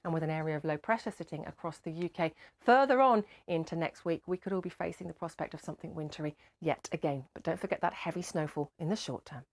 and with an area of low pressure sitting across the UK further on into next week, we could all be facing the prospect of something wintry yet again. But don't forget that heavy snowfall in the short term.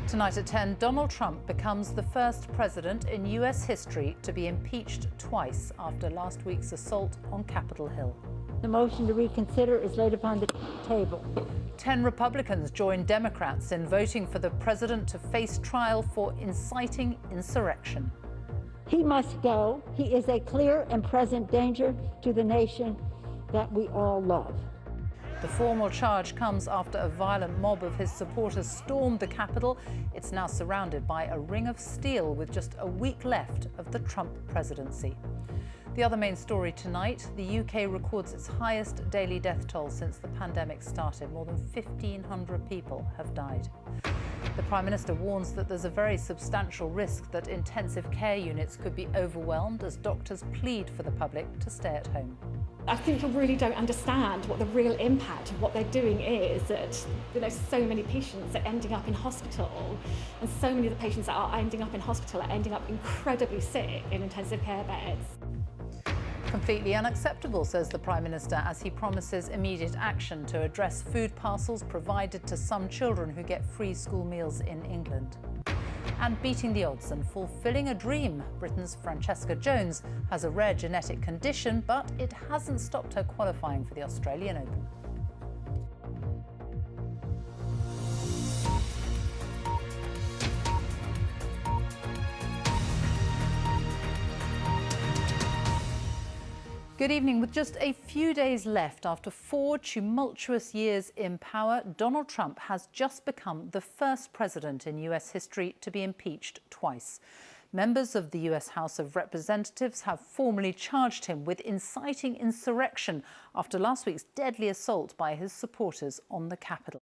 Tonight at 10, Donald Trump becomes the first president in US history to be impeached twice after last week's assault on Capitol Hill. The motion to reconsider is laid upon the table. 10 Republicans join Democrats in voting for the president to face trial for inciting insurrection. He must go. He is a clear and present danger to the nation that we all love. The formal charge comes after a violent mob of his supporters stormed the Capitol. It's now surrounded by a ring of steel with just a week left of the Trump presidency. The other main story tonight, the UK records its highest daily death toll since the pandemic started. More than 1,500 people have died. The Prime Minister warns that there's a very substantial risk that intensive care units could be overwhelmed as doctors plead for the public to stay at home. I think people really don't understand what the real impact of what they're doing is, that so many patients are ending up in hospital, and so many of the patients that are ending up in hospital are ending up incredibly sick in intensive care beds. Completely unacceptable, says the Prime Minister, as he promises immediate action to address food parcels provided to some children who get free school meals in England. And beating the odds and fulfilling a dream, Britain's Francesca Jones has a rare genetic condition, but it hasn't stopped her qualifying for the Australian Open. Good evening. With just a few days left after 4 tumultuous years in power, Donald Trump has just become the first president in US history to be impeached twice. Members of the US House of Representatives have formally charged him with inciting insurrection after last week's deadly assault by his supporters on the Capitol.